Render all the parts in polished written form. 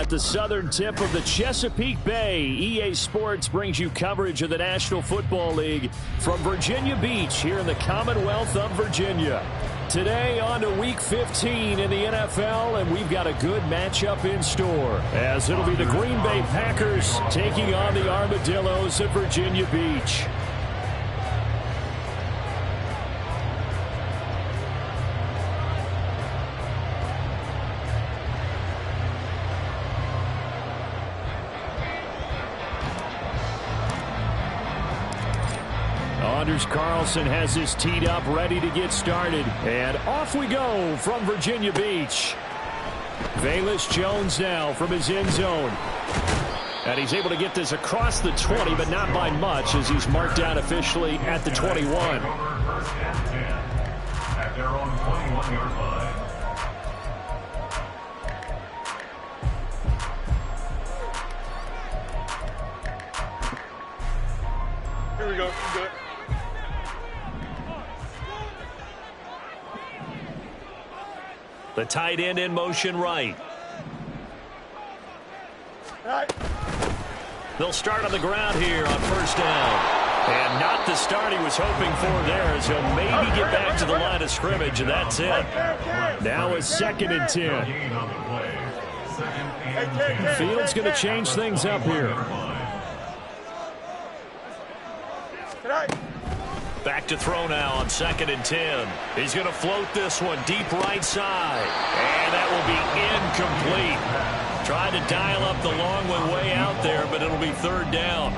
at the southern tip of the Chesapeake Bay. EA Sports brings you coverage of the National Football League from Virginia Beach here in the Commonwealth of Virginia. Today on to Week 15 in the NFL, and we've got a good matchup in store, as it'll be the Green Bay Packers taking on the Armadillos at Virginia Beach. Anders Carlson has his teed up, ready to get started. And off we go from Virginia Beach. Velus Jones now from his end zone. And he's able to get this across the 20, but not by much, as he's marked down officially at the 21. At their own 21-yard line. Here we go. Good. The tight end in motion right. They'll start on the ground here on first down. And not the start he was hoping for there, as he'll maybe get back to the line of scrimmage, and that's it. Now it's 2nd and 10. Fields going to change things up here. Back to throw now on 2nd and 10. He's going to float this one deep right side. And that will be incomplete. Tried to dial up the long one way out there, but it'll be 3rd down.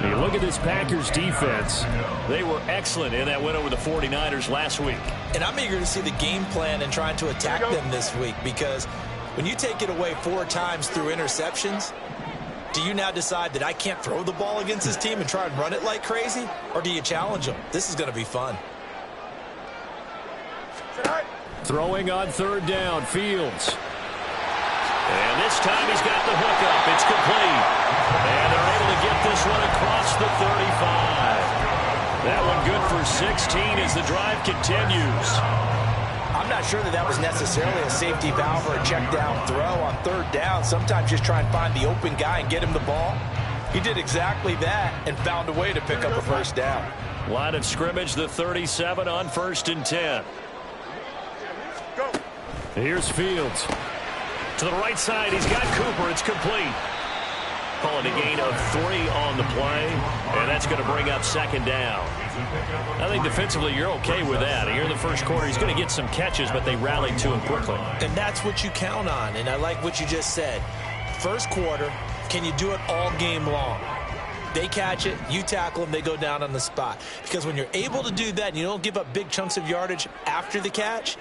Hey, look at this Packers defense. They were excellent in that win over the 49ers last week. And I'm eager to see the game plan and trying to attack them this week, because when you take it away 4 times through interceptions, do you now decide that I can't throw the ball against this team and try and run it like crazy? Or do you challenge them? This is going to be fun. Throwing on 3rd down, Fields. And this time he's got the hook up. It's complete. And they're able to get this one across the 35. That one good for 16 as the drive continues. I'm not sure that was necessarily a safety valve or a check down throw on 3rd down. Sometimes just try and find the open guy and get him the ball. He did exactly that and found a way to pick up a first down. Line of scrimmage, the 37 on 1st and 10. Go. Here's Fields. To the right side, he's got Cooper. It's complete. Calling a gain of 3 on the play, and that's going to bring up 2nd down. I think defensively you're okay with that. Here in the first quarter, he's going to get some catches, but they rallied to him quickly. And that's what you count on, and I like what you just said. First quarter, can you do it all game long? They catch it, you tackle them, they go down on the spot. Because when you're able to do that and you don't give up big chunks of yardage after the catch,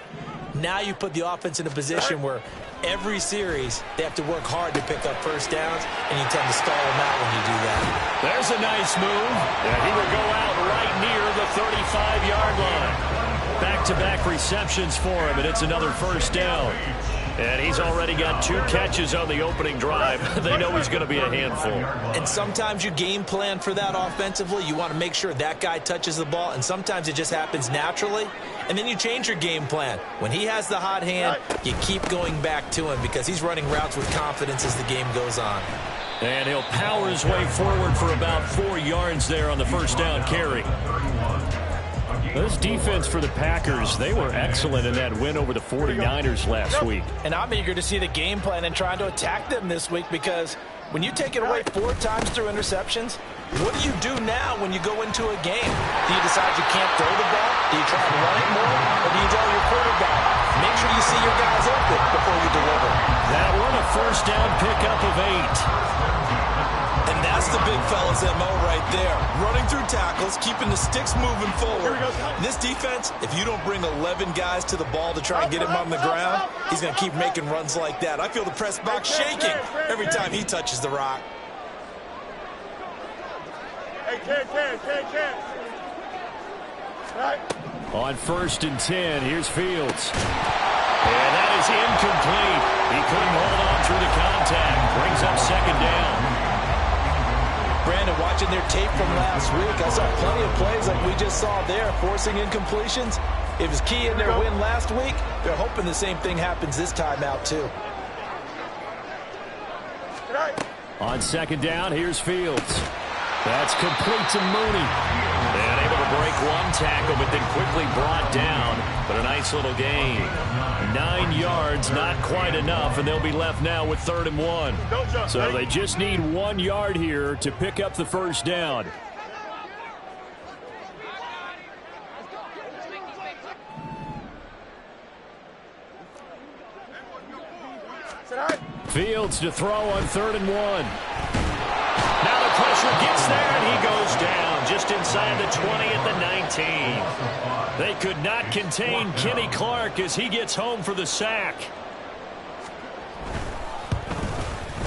now you put the offense in a position where every series they have to work hard to pick up first downs, and you tend to stall them out when you do that. There's a nice move, and he will go out right near the 35-yard line. Back-to-back receptions for him, and it's another first down. And he's already got 2 catches on the opening drive. They know he's going to be a handful. And sometimes you game plan for that offensively. You want to make sure that guy touches the ball, and sometimes it just happens naturally. And then you change your game plan. When he has the hot hand, you keep going back to him because he's running routes with confidence as the game goes on. And he'll power his way forward for about 4 yards there on the first down carry. This defense for the Packers, they were excellent in that win over the 49ers last week. And I'm eager to see the game plan and trying to attack them this week, because when you take it away 4 times through interceptions, what do you do now when you go into a game? Do you decide you can't throw the ball? Do you try to run it more? Or do you tell your quarterback, make sure you see your guys open before you deliver? That one, a first down pickup of 8. And that's the big fella's MO right there. Running through tackles, keeping the sticks moving forward. This defense, if you don't bring 11 guys to the ball to try and get him on the ground, he's going to keep making runs like that. I feel the press box shaking every time he touches the rock. On 1st and 10, here's Fields. And that is incomplete. He couldn't hold on through the contact. Brings up 2nd down. Brandon, watching their tape from last week, I saw plenty of plays like we just saw there, forcing incompletions. It was key in their win last week. They're hoping the same thing happens this time out, too. On second down, here's Fields. That's complete to Mooney. And able to break one tackle, but then quickly brought down. But a nice little gain. 9 yards, not quite enough, and they'll be left now with 3rd and 1. So they just need 1 yard here to pick up the first down. Fields to throw on 3rd and 1. Now the pressure gets there, and he goes down just inside the 20 at the 19. They could not contain Kenny Clark as he gets home for the sack.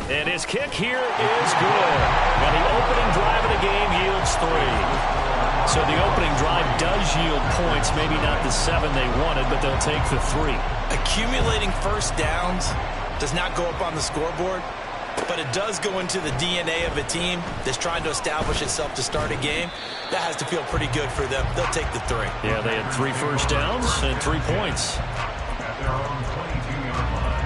And his kick here is good. And the opening drive of the game yields 3. So the opening drive does yield points, maybe not the 7 they wanted, but they'll take the 3. Accumulating first downs does not go up on the scoreboard, but it does go into the DNA of a team that's trying to establish itself to start a game. That has to feel pretty good for them. They'll take the 3. Yeah, they had 3 first downs and 3 points. At their own 22-yard line.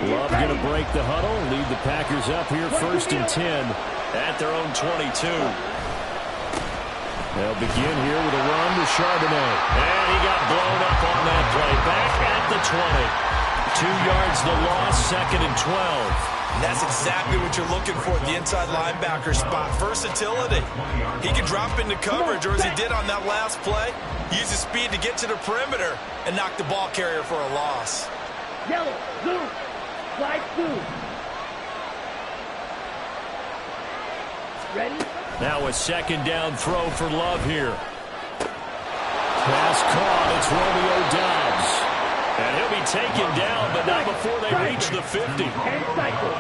Love going to break the huddle, lead the Packers up here 1st and 10 at their own 22. They'll begin here with a run to Charbonnet. And he got blown up on that play. Back at the 20. 2 yards the loss, 2nd and 12. And that's exactly what you're looking for at the inside linebacker spot. Versatility. He can drop into coverage, or as he did on that last play, use his speed to get to the perimeter and knock the ball carrier for a loss. Yellow, blue, flag 2. Ready? Now a 2nd down throw for Love here. Pass caught. It's Romeo Doubs. And he'll be taken down, but not before they reach the 50. And cycle.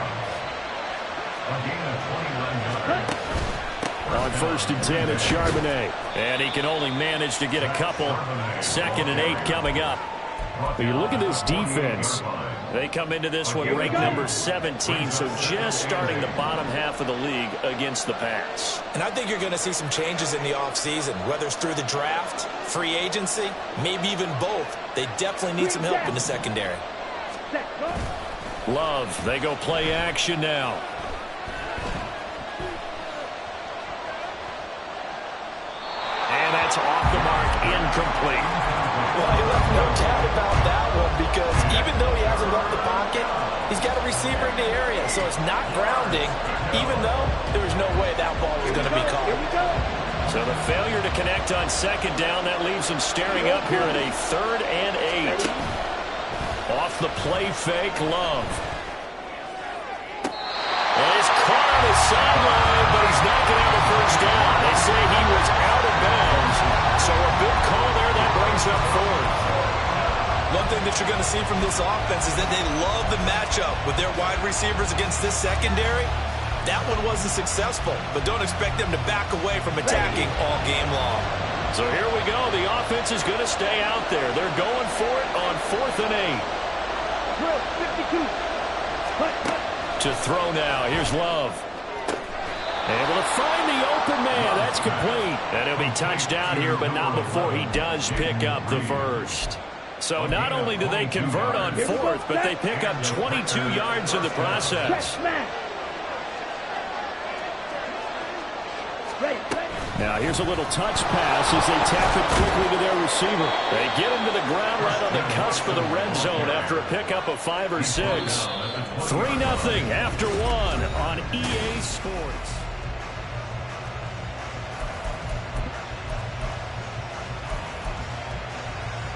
On 1st and 10, it's Charbonnet. And he can only manage to get a couple. 2nd and 8 coming up. But you look at this defense. They come into this one ranked number 17, so just starting the bottom half of the league against the pass. And I think you're going to see some changes in the offseason, whether it's through the draft, free agency, maybe even both. They definitely need some help in the secondary. Love, they go play action now. And that's off the mark, incomplete. Well, you left no doubt about that one, because even though he hasn't left the pocket, he's got a receiver in the area, so it's not grounding, even though there was no way that ball was going to be caught. So the failure to connect on 2nd down, that leaves him staring up here at a 3rd and 8. Off the play fake, Love. And he's caught on the sideline, but he's not going to have a first down. They say he was out of bounds, so a big call there that brings up 4th. One thing that you're going to see from this offense is that they love the matchup with their wide receivers against this secondary. That one wasn't successful, but don't expect them to back away from attacking all game long. So here we go. The offense is going to stay out there. They're going for it on 4th and 8. To throw now. Here's Love. Able to find the open man. That's complete. And he'll be touchdown here, but not before he does pick up the first. So not only do they convert on 4th, but they pick up 22 yards in the process. Now here's a little touch pass as they tap it quickly to their receiver. They get him to the ground right on the cusp of the red zone after a pickup of 5 or 6. 3-0 after 1 on EA Sports.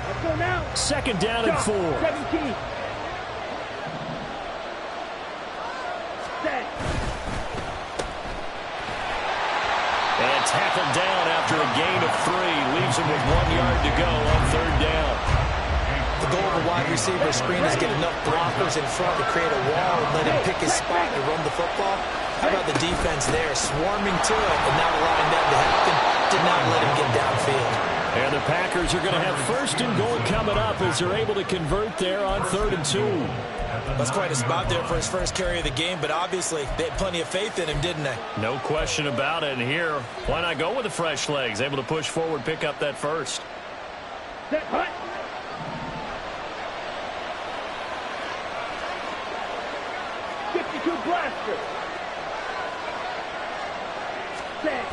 Let's go now. 2nd down and 4. 17. Set. And tackled down after a gain of 3. Leaves him with 1 yard to go on 3rd down. The goal of a wide receiver screen is get enough blockers in front to create a wall and let him pick his spot to run the football. How about the defense there, swarming to it and not allowing that to happen, did not let him get downfield. And the Packers are going to have 1st and goal coming up as they're able to convert there on 3rd and 2. That's quite a spot there for his first carry of the game, but obviously they had plenty of faith in him, didn't they? No question about it. And here, why not go with the fresh legs? Able to push forward, pick up that first. Set, hut. Blaster. Set.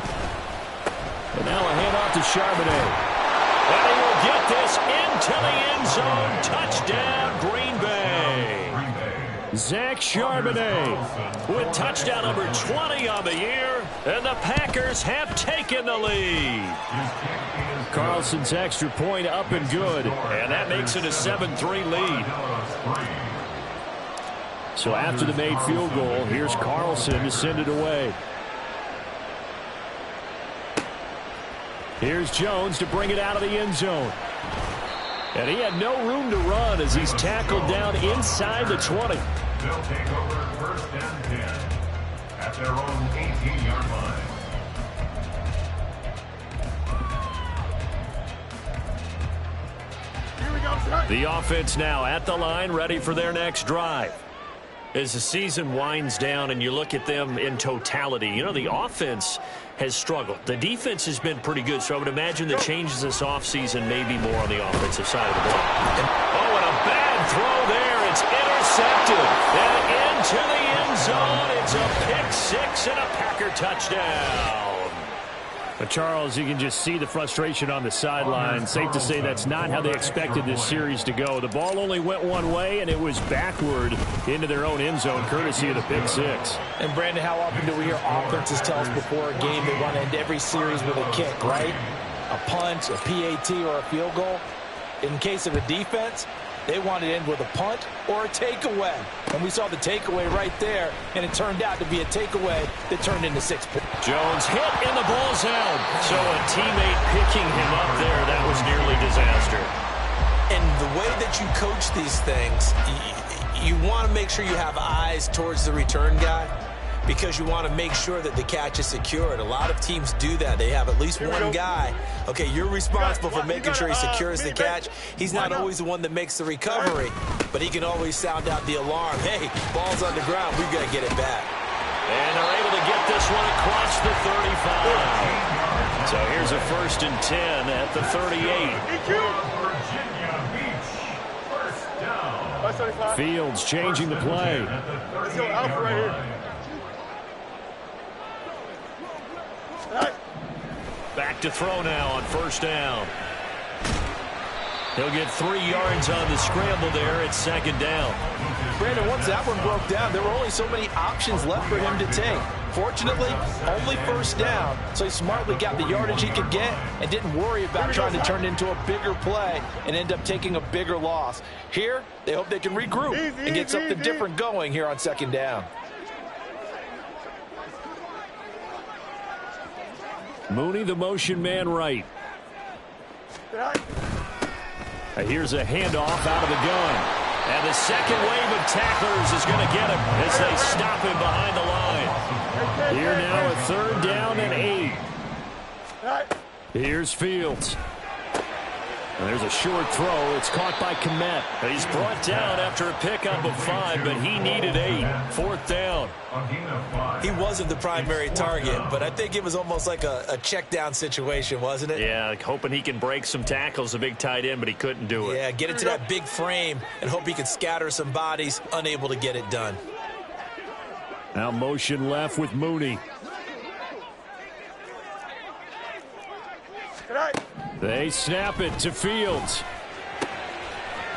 And now a handoff to Charbonnet. And he will get this into the end zone. Touchdown, Green Bay. Zach Charbonnet with touchdown number 20 on the year. And the Packers have taken the lead. Carlson's extra point up and good. And that makes it a 7-3 lead. So after the made field goal, here's Carlson to send it away. Here's Jones to bring it out of the end zone. And he had no room to run as he's tackled down inside the 20. They'll take over 1st and 10 at their own 18-yard line. Here we go, son. The offense now at the line, ready for their next drive. As the season winds down and you look at them in totality, you know, the offense has struggled. The defense has been pretty good, so I would imagine the changes this offseason may be more on the offensive side of the ball. Oh, and a bad throw there. It's intercepted. And into the end zone. It's a pick-6 and a Packer touchdown. But Charles, you can just see the frustration on the sideline. Safe to say that's not how they expected this series to go. The ball only went one way, and it was backward into their own end zone, courtesy of the pick-6. And, Brandon, how often do we hear offenses tell us before a game they want to end every series with a kick, right? A punt, a PAT, or a field goal. In case of the defense, they wanted to end with a punt or a takeaway. And we saw the takeaway right there, and it turned out to be a takeaway that turned into 6 points. Jones hit in the ball zone. So a teammate picking him up there, that was nearly disaster. And the way that you coach these things, you want to make sure you have eyes towards the return guy because you want to make sure that the catch is secured. A lot of teams do that. They have at least one guy. Okay, you're responsible for making sure he secures the catch. He's not always the one that makes the recovery, but he can always sound out the alarm. Hey, ball's on the ground. We've got to get it back. And they're able to get this one across the 35. So here's a 1st and 10 at the 38. Virginia Beach, 1st down. Fields changing the play. Let's go Alpha right here. Back to throw now on 1st down. He'll get 3 yards on the scramble there at 2nd down. Brandon, once that one broke down, there were only so many options left for him to take. Fortunately, only 1st down, so he smartly got the yardage he could get and didn't worry about trying to turn it into a bigger play and end up taking a bigger loss. Here, they hope they can regroup and get something different going here on 2nd down. Mooney, the motion man right. Here's a handoff out of the gun. And the second wave of tacklers is going to get him as they stop him behind the line. Here now a 3rd down and 8. Here's Fields. And there's a short throw. It's caught by Kmet. He's brought down after a pickup of 5, but he needed 8. 4th down. He wasn't the primary target, but I think it was almost like a check down situation, wasn't it? Yeah, hoping he can break some tackles, a big tight end, but he couldn't do it. Yeah, get into that big frame and hope he can scatter some bodies, unable to get it done. Now motion left with Mooney. They snap it to Fields.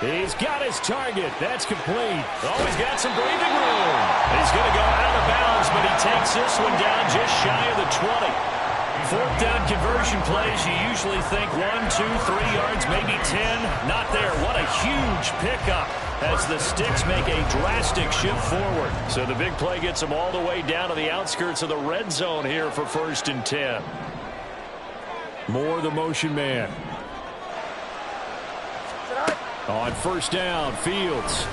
He's got his target. That's complete. Oh, he's got some breathing room. He's going to go out of bounds, but he takes this one down just shy of the 20. 4th down conversion plays, you usually think 1, 2, 3 yards, maybe 10. Not there. What a huge pickup as the Sticks make a drastic shift forward. So the big play gets them all the way down to the outskirts of the red zone here for 1st and 10. Moore, the motion man. On 1st down, Fields.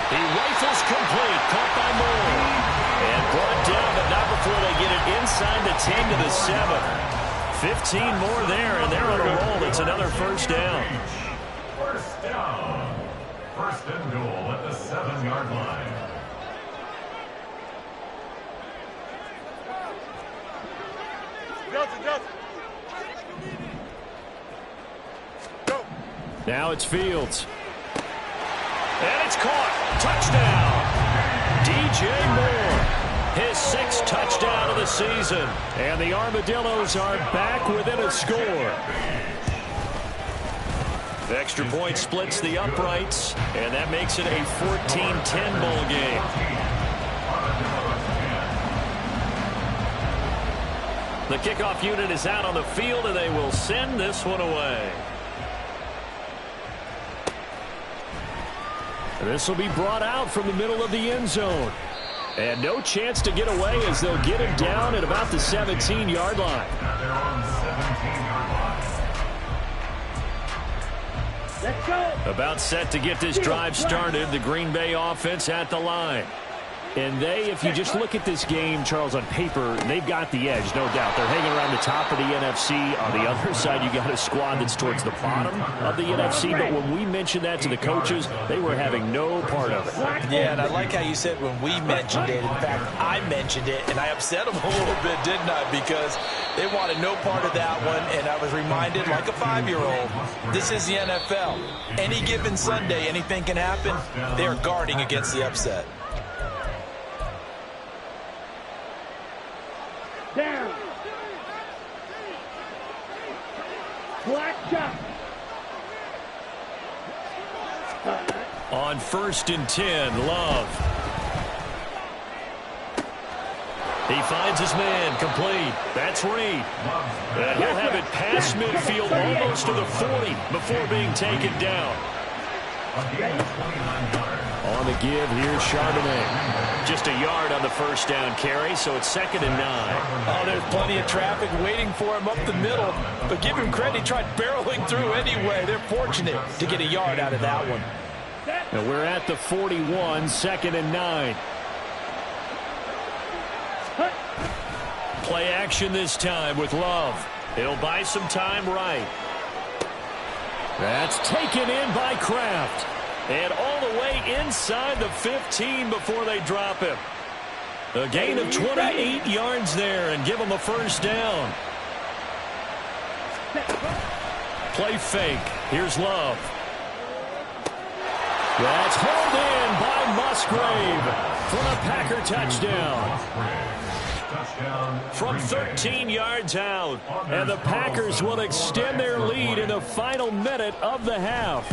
He rifles complete, caught by Moore. And brought down, but not before they get it inside the 10 to the 7. 15 more there, and they're on a roll. It's another first down. First down. First and goal at the 7-yard line. Go. Now it's Fields. And it's caught. Touchdown. DJ Moore. His 6th touchdown of the season. And the Armadillos are back within a score. The extra point splits the uprights, and that makes it a 14-10 ball game. The kickoff unit is out on the field, and they will send this one away. This will be brought out from the middle of the end zone. And no chance to get away as they'll get him down at about the 17-yard line. They're on 17-yard line. Let's go. About set to get this drive started, the Green Bay offense at the line. And they, if you just look at this game, Charles, on paper, they've got the edge, no doubt. They're hanging around the top of the NFC. On the other side, you got a squad that's towards the bottom of the NFC. But when we mentioned that to the coaches, they were having no part of it. Yeah, and I like how you said when we mentioned it. In fact, I mentioned it, and I upset them a little bit, didn't I? Because they wanted no part of that one, and I was reminded, like a 5-year-old, this is the NFL. Any given Sunday, anything can happen. They are guarding against the upset. Down. Black shot. On 1st and 10, Love. He finds his man, complete. That's Reed. And he'll have it past midfield almost to the 40 before being taken down. On the give, here's Charbonnet. Just a yard on the first down carry, so it's 2nd and 9. Oh, there's plenty of traffic waiting for him up the middle. But give him credit, he tried barreling through anyway. They're fortunate to get a yard out of that one. Now we're at the 41, 2nd and 9. Play action this time with Love. He'll buy some time right. That's taken in by Kraft. And all the way inside the 15 before they drop him. A gain of 28 yards there and give him a first down. Play fake. Here's Love. That's hauled in by Musgrave for a Packer touchdown. From 13 yards out. And the Packers will extend their lead in the final minute of the half.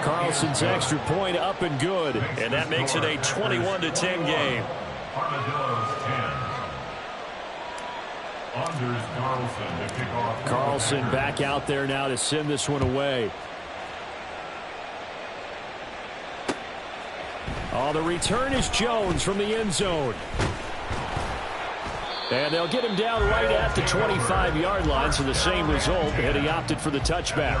Carlson's extra point up and good, and that makes it a 21-10 game. Carlson back out there now to send this one away. Oh, the return is Jones from the end zone. And they'll get him down right at the 25-yard line, so the same result, and he opted for the touchback.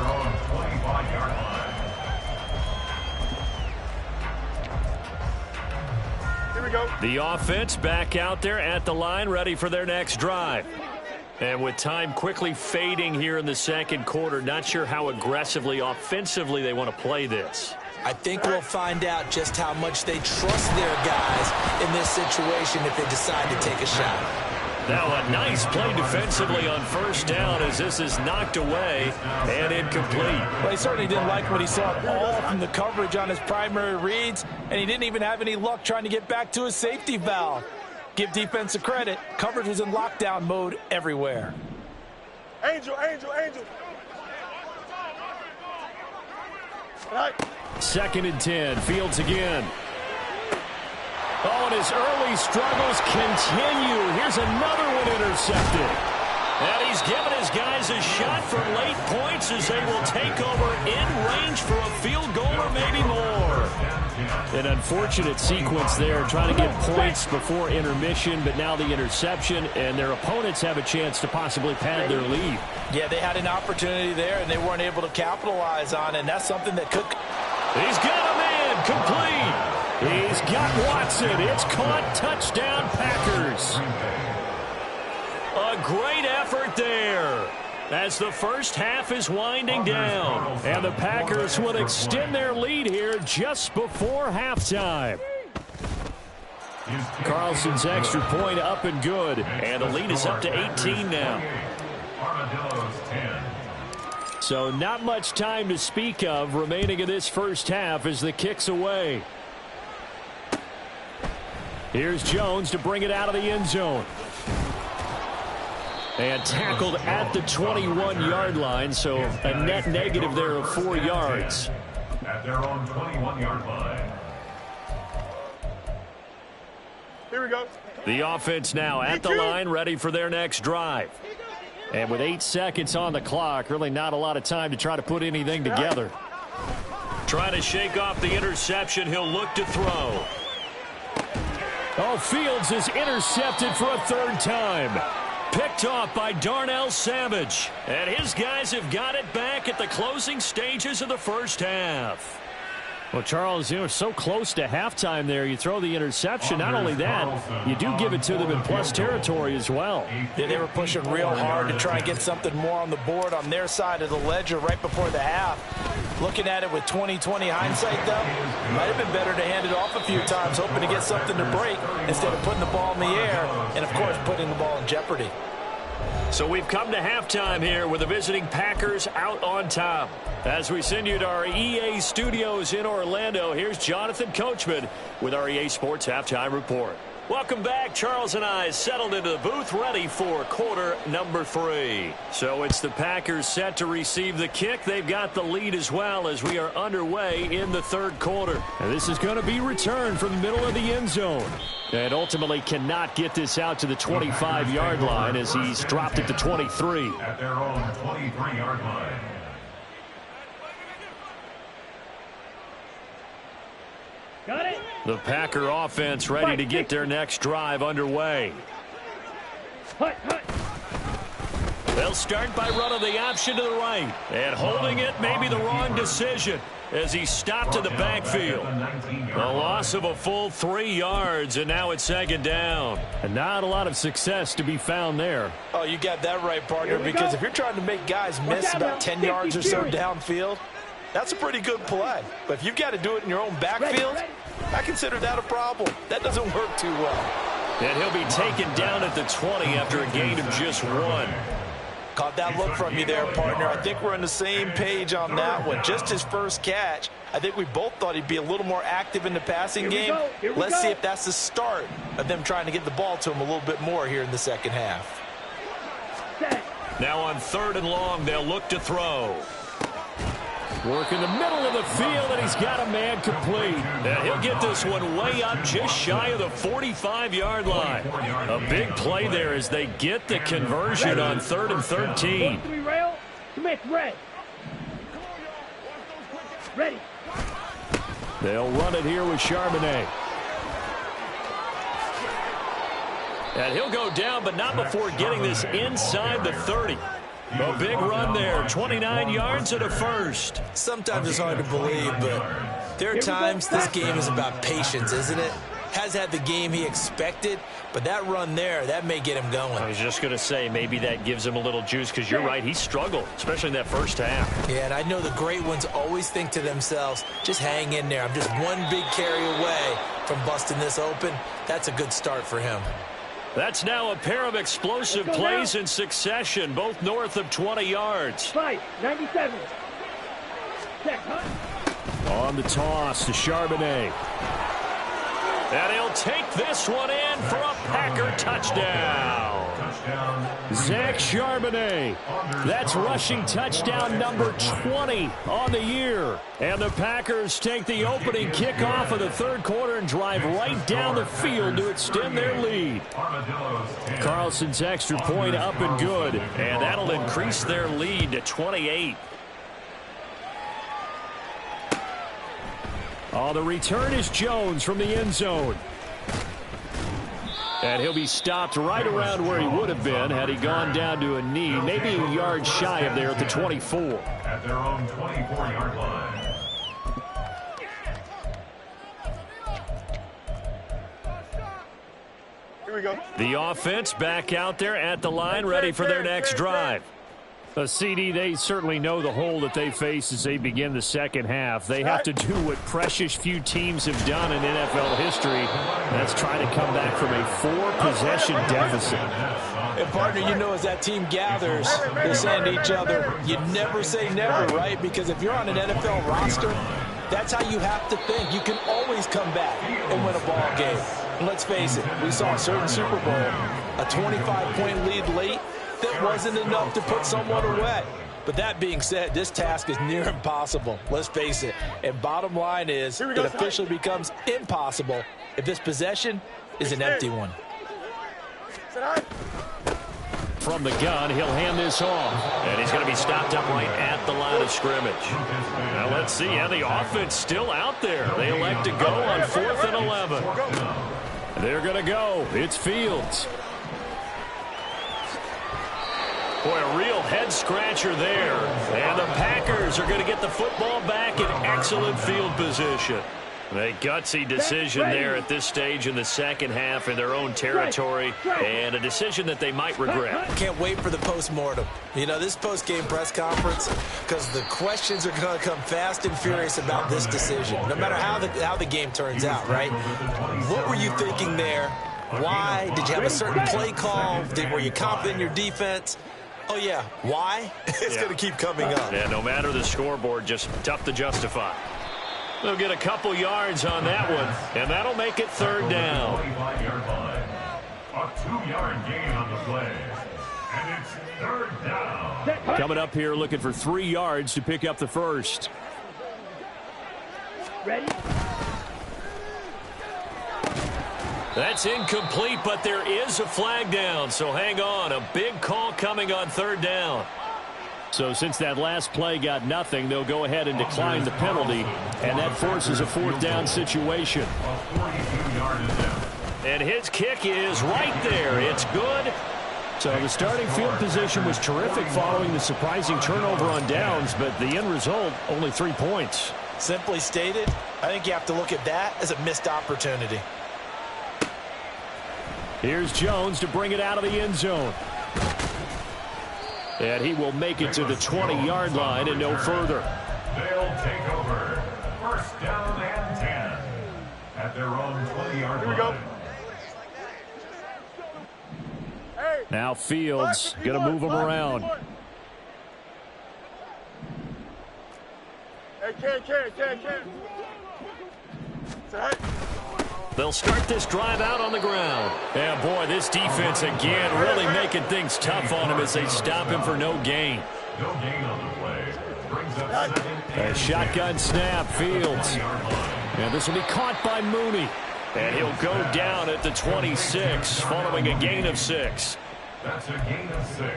The offense back out there at the line, ready for their next drive. And with time quickly fading here in the second quarter, not sure how aggressively, offensively they want to play this. I think we'll find out just how much they trust their guys in this situation if they decide to take a shot. Now a nice play defensively on first down as this is knocked away and incomplete. Well, he certainly didn't like what he saw all from the coverage on his primary reads, and he didn't even have any luck trying to get back to his safety valve. Give defense a credit. Coverage was in lockdown mode everywhere. Angel, angel, angel. 2nd and 10. Fields again. Oh, and his early struggles continue. Here's another one intercepted. And he's given his guys a shot for late points as they will take over in range for a field goal or maybe more. An unfortunate sequence there, trying to get points before intermission, but now the interception, and their opponents have a chance to possibly pad their lead. Yeah, they had an opportunity there, and they weren't able to capitalize on it, and that's something that could... He's got a man, complete. He's got Watson. It's caught, touchdown, Packers. great effort there as the first half is winding down. And the Packers will extend their lead here just before halftime. Carlson's extra point up and good. And the lead is up to 18 now. So not much time to speak of remaining in this first half as the kick's away. Here's Jones to bring it out of the end zone. And tackled at the 21-yard line, so a net negative there of 4 yards. At their own 21-yard line. Here we go. The offense now at the line, ready for their next drive. And with 8 seconds on the clock, really not a lot of time to try to put anything together. Trying to shake off the interception, he'll look to throw. Oh, Fields is intercepted for a third time. Picked off by Darnell Savage. And his guys have got it back at the closing stages of the first half. Well, Charles, you know, so close to halftime there. You throw the interception. Not only that, you do give it to them in plus territory as well. Yeah, they were pushing real hard to try and get something more on the board on their side of the ledger right before the half. Looking at it with 20/20 hindsight, though, might have been better to hand it off a few times, hoping to get something to break instead of putting the ball in the air and, of course, putting the ball in jeopardy. So we've come to halftime here with the visiting Packers out on top. As we send you to our EA studios in Orlando, here's Jonathan Coachman with our EA Sports Halftime Report. Welcome back. Charles and I settled into the booth ready for quarter number 3. So it's the Packers set to receive the kick. They've got the lead as well as we are underway in the third quarter. And this is going to be returned from the middle of the end zone. And ultimately cannot get this out to the 25-yard line as he's dropped it to 23. At their own 23-yard line. Got it? The Packer offense ready to get their next drive underway. Hut, hut. They'll start by running the option to the right. And holding it may be the wrong decision as he stopped in the backfield. A loss of a full 3 yards, and now it's second down. And not a lot of success to be found there. Oh, you got that right, partner, because if you're trying to make guys miss about 10 yards or so downfield, that's a pretty good play. But if you've got to do it in your own backfield, I consider that a problem. That doesn't work too well. And he'll be taken down at the 20 after a gain of just 1. Caught that look from you there, partner. I think we're on the same page on that one. Just his first catch. I think we both thought he'd be a little more active in the passing game. Let's see if that's the start of them trying to get the ball to him a little bit more here in the second half. Now on 3rd and long, they'll look to throw. Work in the middle of the field, and he's got a man complete. And he'll get this one way up just shy of the 45-yard line. A big play there as they get the conversion on 3rd and 13. Commit, red. Ready. They'll run it here with Charbonnet. And he'll go down, but not before getting this inside the 30. A big run there, 29 yards and a first. Sometimes it's hard to believe, but there are times this game is about patience, isn't it? Has had the game he expected, but that run there, that may get him going. I was just going to say, maybe that gives him a little juice, because you're right, he struggled, especially in that first half. Yeah, and I know the great ones always think to themselves, just hang in there. I'm just one big carry away from busting this open. That's a good start for him. That's now a pair of explosive plays in succession, both north of 20 yards. 97. Check, huh? On the toss to Charbonnet. And he'll take this one in for a Packer touchdown. Zach Charbonnet. That's rushing touchdown number 20 on the year. And the Packers take the opening kickoff of the third quarter and drive right down the field to extend their lead. Carlson's extra point up and good. And that'll increase their lead to 28. Oh, the return is Jones from the end zone. And he'll be stopped right around where he would have been had he gone down to a knee, maybe a yard shy of there at the 24. At their own 24-yard line. Here Here we go. The offense back out there at the line, ready for their next drive. CD, they certainly know the hole that they face as they begin the second half. They have to do what precious few teams have done in NFL history. That's try to come back from a 4-possession deficit. And, partner, you know, as that team gathers, they're saying to each other, you never say never, right? Because if you're on an NFL roster, that's how you have to think. You can always come back and win a ball game. And let's face it, we saw a certain Super Bowl, a 25-point lead late, that wasn't enough to put someone away. But that being said, this task is near impossible. Let's face it. And bottom line is, it officially becomes impossible if this possession is an empty one. From the gun, he'll hand this off. And he's going to be stopped up right at the line of scrimmage. Now let's see how the offense still out there. They elect to go on 4th and 11. They're going to go. It's Fields. Boy, a real head-scratcher there. And the Packers are going to get the football back in excellent field position. A gutsy decision there at this stage in the second half in their own territory, and a decision that they might regret. Can't wait for the post-mortem. You know, this post-game press conference, because the questions are going to come fast and furious about this decision, no matter how the game turns out, right? What were you thinking there? Why? Did you have a certain play call? Were you confident in your defense? Oh, yeah. Why? It's going to keep coming up. Yeah, no matter the scoreboard, just tough to justify. They'll get a couple yards on that one, and that'll make it 3rd down. 45-yard line. A 2-yard gain on the play. And it's 3rd down. Coming up here looking for 3 yards to pick up the first. Ready? That's incomplete, but there is a flag down, so hang on. A big call coming on 3rd down. So since that last play got nothing, they'll go ahead and decline the penalty, and that forces a 4th down situation. And his kick is right there. It's good. So the starting field position was terrific following the surprising turnover on downs, but the end result, only 3 points. Simply stated, I think you have to look at that as a missed opportunity. Here's Jones to bring it out of the end zone. And he will make it to the 20-yard line and no further. They'll take over. 1st down and 10 at their own 20-yard line. Go. Hey, Now Fields going to move him around. Hey, Ken. Say hey. They'll start this drive out on the ground. And, boy, this defense again really making things tough on him as they stop him for no gain. No gain on the play. Brings up 2nd. A shotgun snap, Fields. And this will be caught by Mooney. And he'll go down at the 26 following a gain of 6. That's a gain of 6.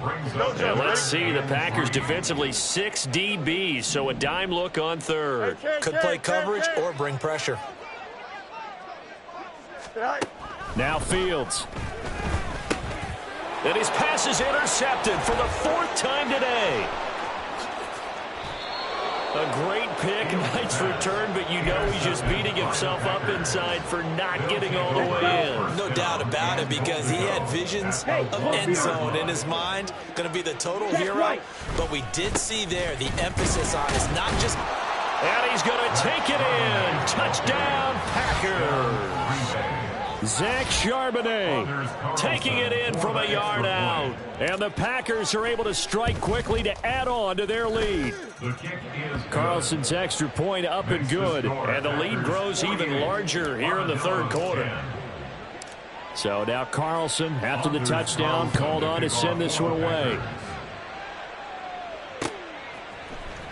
Brings up And let's see the Packers defensively 6 DBs, so a dime look on 3rd. Could play coverage or bring pressure. Now Fields. And his pass is intercepted for the 4th time today. A great pick, nice return, but you know he's just beating himself up inside for not getting all the way in. No doubt about it, because he had visions of end zone in his mind. Going to be the total hero. But we did see there the emphasis on is not just... And he's going to take it in. Touchdown, Packers. Zach Charbonnet taking it in from a yard out. And the Packers are able to strike quickly to add on to their lead. Carlson's extra point up and good. And the lead grows even larger here in the 3rd quarter. So now Carlson, after the touchdown, called on to send this one away.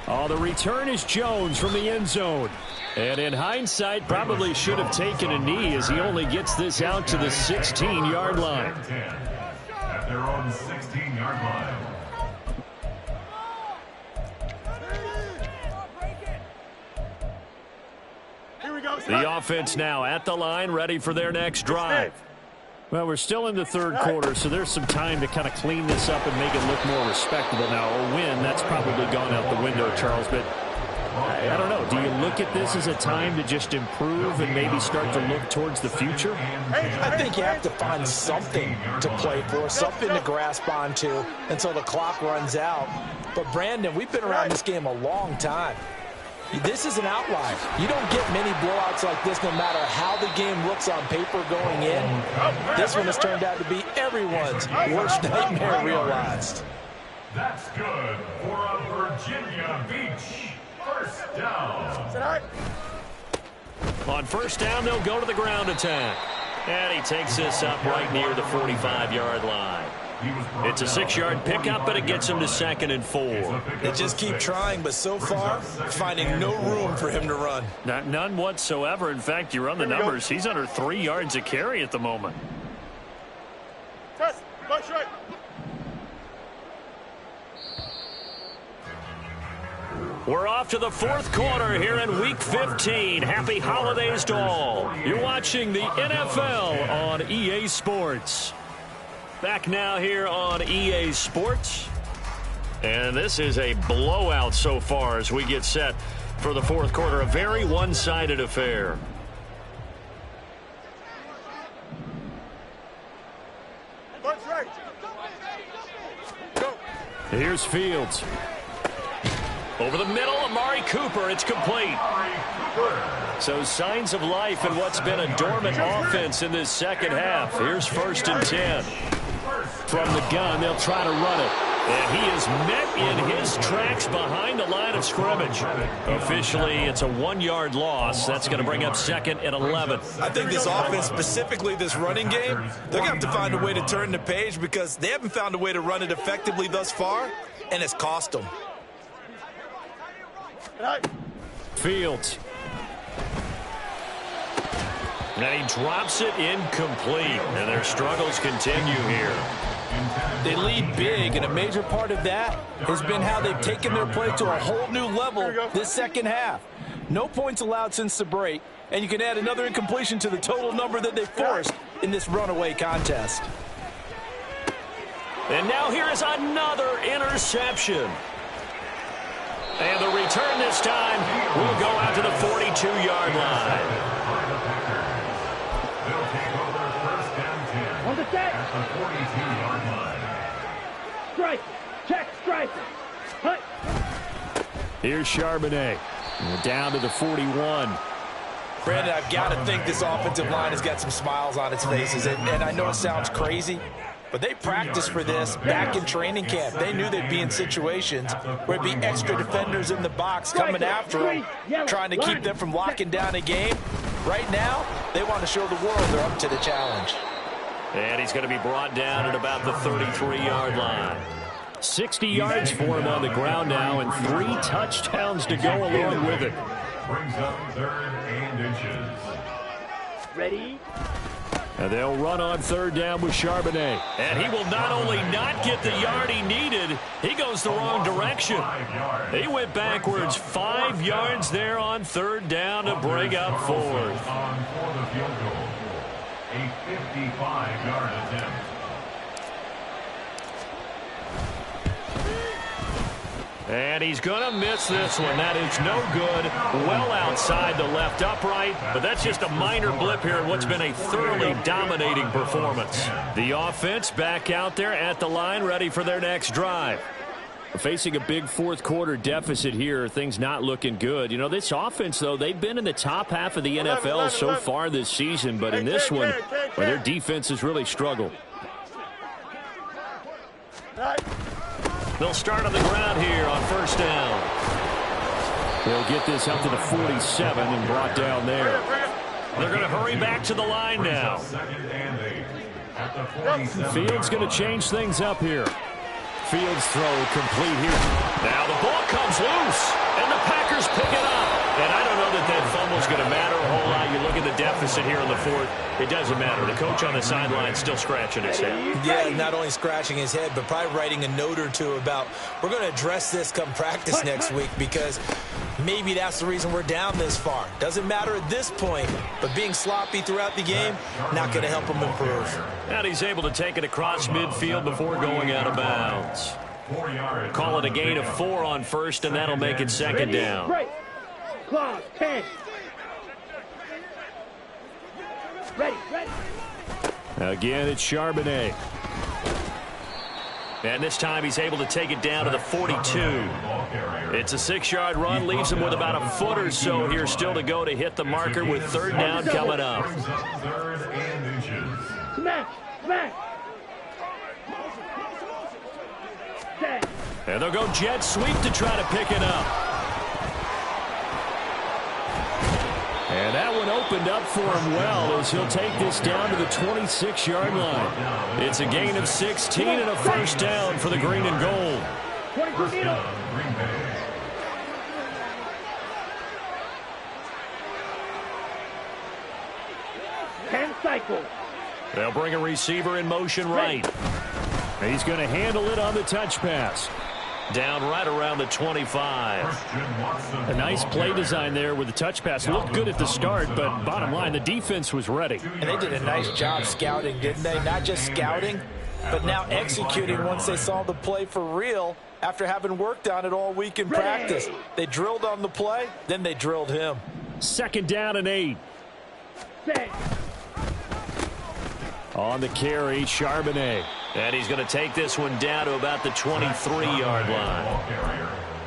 Oh, the return is Jones from the end zone. And in hindsight, probably should have taken a knee as he only gets this out to the 16-yard line. At their own 16-yard line. Here we go. The offense now at the line, ready for their next drive. Well, we're still in the 3rd quarter, so there's some time to kind of clean this up and make it look more respectable. Now, a win, that's probably gone out the window, Charles, but I don't know. Do you look at this as a time to just improve and maybe start to look towards the future? I think you have to find something to play for, something to grasp onto until the clock runs out. But, Brandon, we've been around this game a long time. This is an outlier. You don't get many blowouts like this no matter how the game looks on paper going in. This one has turned out to be everyone's worst nightmare realized. That's good for a Virginia Beach first down. On first down, they'll go to the ground attack. And he takes this up right near the 45-yard line. It's a 6-yard pickup, but it gets him to 2nd and 4. They just keep trying, but so far, finding no room for him to run. None whatsoever. In fact, you run the numbers. He's under 3 yards a carry at the moment. Test. Go straight. We're off to the fourth quarter here in Week 15. Happy holidays to all. You're watching the NFL on EA Sports. Back now here on EA Sports. And this is a blowout so far as we get set for the fourth quarter. A very one-sided affair. That's right. Go. Here's Fields. Over the middle, Amari Cooper. It's complete. So signs of life in what's been a dormant offense in this second half. Here's 1st and 10. From the gun, they'll try to run it. And he is met in his tracks behind the line of scrimmage. Officially, it's a 1-yard loss. That's going to bring up 2nd and 11. I think this offense, specifically this running game, they're going to have to find a way to turn the page because they haven't found a way to run it effectively thus far, and it's cost them. Fields. And he drops it incomplete. And their struggles continue here. They lead big, and a major part of that has been how they've taken their play to a whole new level this second half. No points allowed since the break, and you can add another incompletion to the total number that they forced in this runaway contest. And now here is another interception. And the return this time will go out to the 42-yard line. They'll take over 1st and 10 On the set. at the 42-yard line. Strike. Check striker. Hut. Here's Charbonnet. Down to the 41. Brandon, I've got to think this offensive line has got some smiles on its faces, and I know it sounds crazy, but they practiced for this back in training camp. They knew they'd be in situations where it'd be extra defenders in the box coming after them, trying to keep them from locking down a game. Right now, they want to show the world they're up to the challenge. And he's going to be brought down at about the 33-yard line. 60 yards for him on the ground now, and 3 touchdowns to go along with it. Brings up 3rd and inches. Ready. And they'll run on 3rd down with Charbonnet. And he will not only not get the yard he needed, he goes the wrong direction. He went backwards 5 yards there on 3rd down to bring up 4th. On for the field goal. A 55-yard attempt. And he's going to miss this one. That is no good. Well outside the left upright. But that's just a minor blip here in what's been a thoroughly dominating performance. The offense back out there at the line, ready for their next drive. Facing a big fourth quarter deficit here, things not looking good. You know, this offense, though, they've been in the top half of the NFL so far this season. But in this one, well, their defense has really struggled. They'll start on the ground here on 1st down. They'll get this up to the 47 and brought down there. They're going to hurry back to the line now. Fields going to change things up here. Fields throw complete here. Now the ball comes loose, and the Packers pick it up. And I don't know that fumble's going to matter a whole lot. You look at the deficit here in the 4th. It doesn't matter. The coach on the sideline still scratching his head. Yeah, not only scratching his head, but probably writing a note or two about, we're going to address this come practice next week because maybe that's the reason we're down this far. Doesn't matter at this point, but being sloppy throughout the game, not going to help him improve. And he's able to take it across midfield before going out of bounds. 4 yards. Call it a gain of 4 on first, and that'll make it second down. Break. Clock 10. Ready. Again, it's Charbonnet. And this time he's able to take it down to the 42. It's a 6-yard run, leaves him with about a foot or so here still to go to hit the marker with third down coming up. Third and inches. Smash. Set. And they'll go jet sweep to try to pick it up. And that one opened up for him well as he'll take this down to the 26-yard line. It's a gain of 16 and a first down for the green and gold. First down, Green Bay. Cycle. They'll bring a receiver in motion right. He's going to handle it on the touch pass. Down right around the 25. A nice play design there with the touch pass. Looked good at the start, but bottom line, the defense was ready. And they did a nice job scouting, didn't they? Not just scouting, but now executing once they saw the play for real after having worked on it all week in practice. They drilled on the play, then they drilled him. Second down and 8. Set. On the carry, Charbonnet. And he's going to take this one down to about the 23-yard line.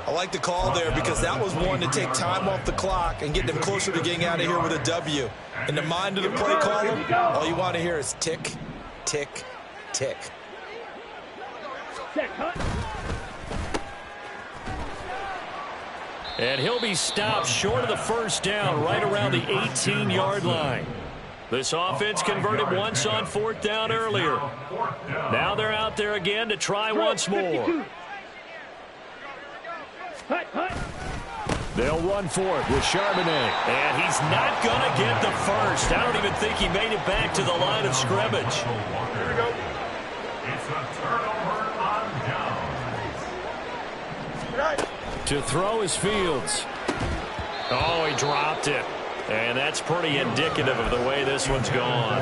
I like the call there because that was one to take time off the clock and get them closer to getting out of here with a W. In the mind of the play caller, all you want to hear is tick, tick, tick. Set. Cut. And he'll be stopped short of the first down right around the 18-yard line. This offense converted once on fourth down earlier. Now they're out there again to try once more. They'll run for it with Charbonnet. And he's not going to get the first. I don't even think he made it back to the line of scrimmage. Here we go. It's a turnover on down. To throw is Fields. Oh, he dropped it. And that's pretty indicative of the way this one's gone.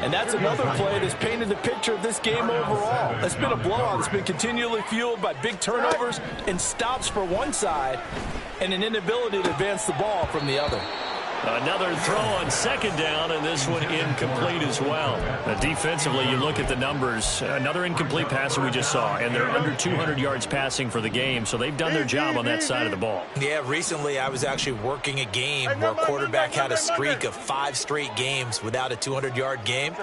And that's another play that's painted the picture of this game overall. It's been a blowout. It's been continually fueled by big turnovers and stops for one side and an inability to advance the ball from the other. Another throw on second down, and this one incomplete as well. Defensively, you look at the numbers. Another incomplete passer we just saw, and they're under 200 yards passing for the game, so they've done their job on that side of the ball. Yeah, recently I was actually working a game where a quarterback had a streak of 5 straight games without a 200-yard game.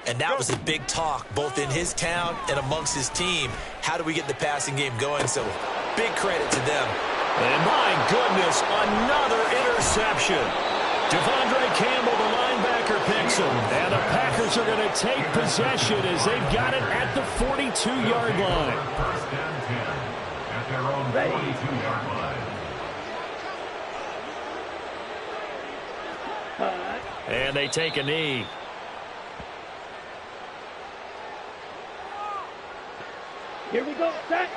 And that was a big talk, both in his town and amongst his team. How do we get the passing game going? So big credit to them. And my goodness, another interception. Devondre Campbell, the linebacker, picks him. And the Packers are going to take possession as they've got it at the 42-yard line. First and 10 at their own 42-yard line. And they take a knee. Here we go. Set.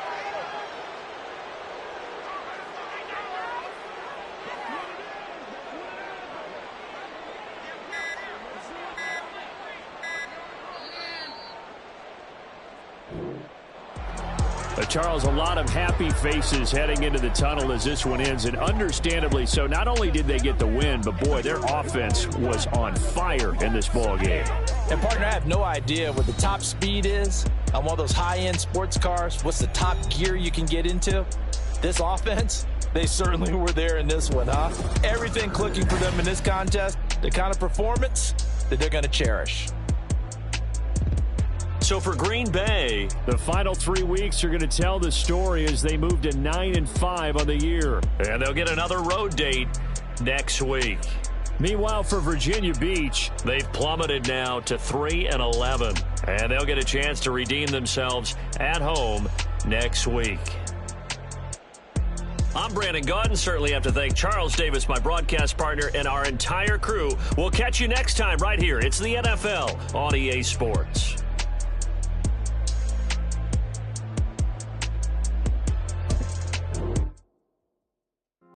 Charles, a lot of happy faces heading into the tunnel as this one ends, and understandably so. Not only did they get the win, but boy, their offense was on fire in this ball game. And partner, I have no idea what the top speed is on one of those high-end sports cars. What's the top gear you can get into? This offense, they certainly were there in this one, huh? Everything clicking for them in this contest, the kind of performance that they're going to cherish. So for Green Bay, the final 3 weeks are going to tell the story as they move to 9-5 on the year. And they'll get another road date next week. Meanwhile, for Virginia Beach, they've plummeted now to 3-11. And they'll get a chance to redeem themselves at home next week. I'm Brandon Gaudin. Certainly have to thank Charles Davis, my broadcast partner, and our entire crew. We'll catch you next time right here. It's the NFL on EA Sports.